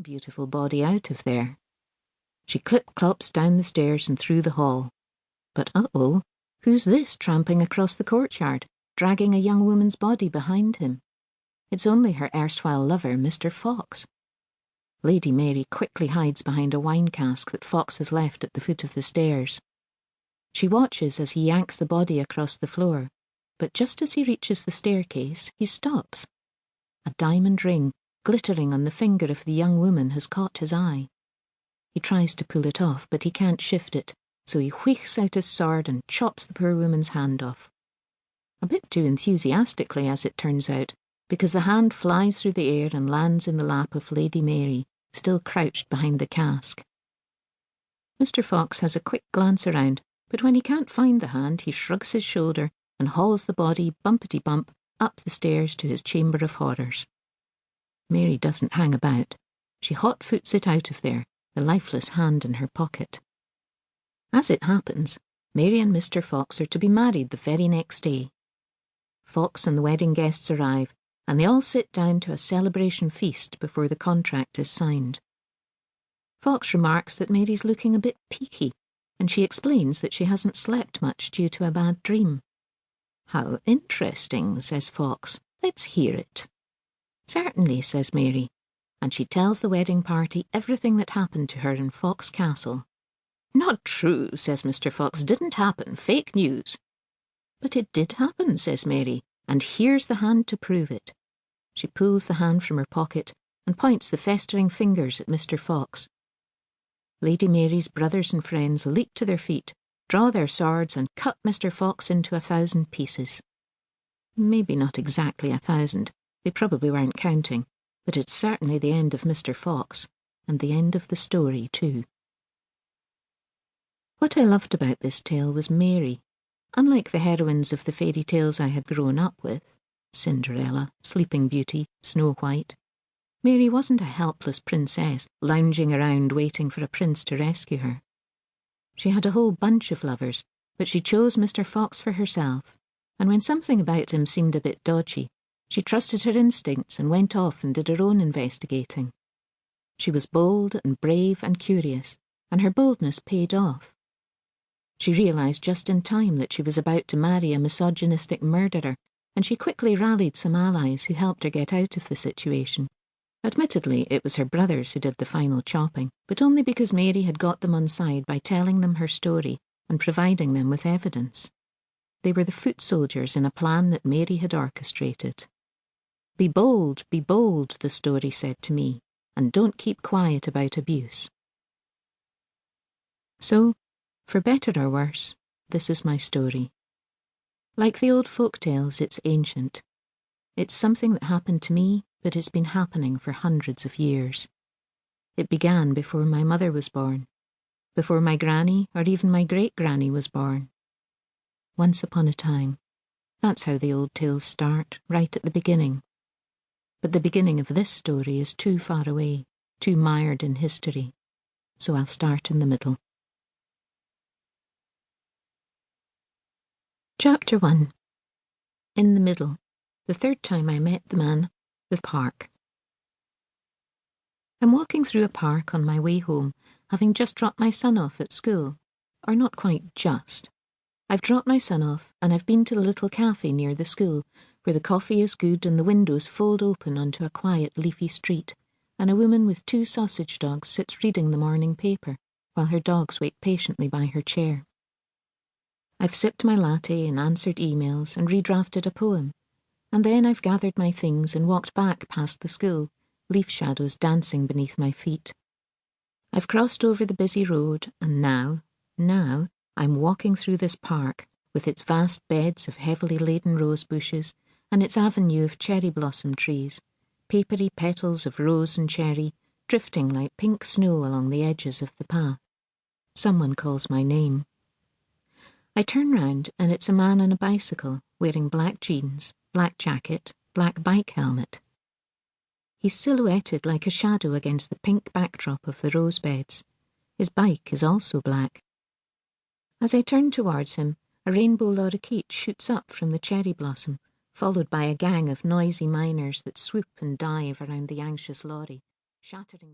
beautiful body out of there. She clip-clops down the stairs and through the hall. But uh-oh, who's this tramping across the courtyard, dragging a young woman's body behind him? It's only her erstwhile lover, Mr. Fox. Lady Mary quickly hides behind a wine cask that Fox has left at the foot of the stairs. She watches as he yanks the body across the floor, but just as he reaches the staircase, he stops. A diamond ring, glittering on the finger of the young woman, has caught his eye. He tries to pull it off, but he can't shift it, so he wheels out his sword and chops the poor woman's hand off. A bit too enthusiastically, as it turns out, because the hand flies through the air and lands in the lap of Lady Mary, still crouched behind the cask. Mr. Fox has a quick glance around, but when he can't find the hand, he shrugs his shoulder and hauls the body bumpety-bump up the stairs to his chamber of horrors. Mary doesn't hang about. She hot-foots it out of there, the lifeless hand in her pocket. As it happens, Mary and Mr. Fox are to be married the very next day. Fox and the wedding guests arrive, and they all sit down to a celebration feast before the contract is signed. Fox remarks that Mary's looking a bit peaky, and she explains that she hasn't slept much due to a bad dream. "How interesting," says Fox. "Let's hear it." "Certainly," says Mary, and she tells the wedding party everything that happened to her in Fox Castle. "Not true," says Mr. Fox. "Didn't happen. Fake news." "But it did happen," says Mary, "and here's the hand to prove it." She pulls the hand from her pocket and points the festering fingers at Mr. Fox. Lady Mary's brothers and friends leap to their feet, draw their swords and cut Mr. Fox into 1,000 pieces. Maybe not exactly 1,000, they probably weren't counting, but it's certainly the end of Mr. Fox, and the end of the story too. What I loved about this tale was Mary. Unlike the heroines of the fairy tales I had grown up with, Cinderella, Sleeping Beauty, Snow White, Mary wasn't a helpless princess lounging around waiting for a prince to rescue her. She had a whole bunch of lovers, but she chose Mr. Fox for herself, and when something about him seemed a bit dodgy, she trusted her instincts and went off and did her own investigating. She was bold and brave and curious, and her boldness paid off. She realised just in time that she was about to marry a misogynistic murderer, and she quickly rallied some allies who helped her get out of the situation. Admittedly, it was her brothers who did the final chopping, but only because Mary had got them on side by telling them her story and providing them with evidence. They were the foot soldiers in a plan that Mary had orchestrated. Be bold, the story said to me, and don't keep quiet about abuse." So, for better or worse, this is my story. Like the old folk tales, it's ancient. It's something that happened to me, but it's been happening for hundreds of years. It began before my mother was born, before my granny or even my great-granny was born. Once upon a time. That's how the old tales start, right at the beginning. But the beginning of this story is too far away, too mired in history, so I'll start in the middle. Chapter 1. In the middle, the third time I met the man, the park. I'm walking through a park on my way home, having just dropped my son off at school. Or not quite just. I've dropped my son off, and I've been to the little cafe near the school, where the coffee is good and the windows fold open onto a quiet leafy street, and a woman with 2 sausage dogs sits reading the morning paper, while her dogs wait patiently by her chair. I've sipped my latte and answered emails and redrafted a poem, and then I've gathered my things and walked back past the school, leaf shadows dancing beneath my feet. I've crossed over the busy road, and now, I'm walking through this park, with its vast beds of heavily laden rose bushes, and its avenue of cherry blossom trees, papery petals of rose and cherry, drifting like pink snow along the edges of the path. Someone calls my name. I turn round, and it's a man on a bicycle, wearing black jeans, black jacket, black bike helmet. He's silhouetted like a shadow against the pink backdrop of the rose beds. His bike is also black. As I turn towards him, a rainbow lorikeet shoots up from the cherry blossom, followed by a gang of noisy miners that swoop and dive around the anxious lorry, shattering the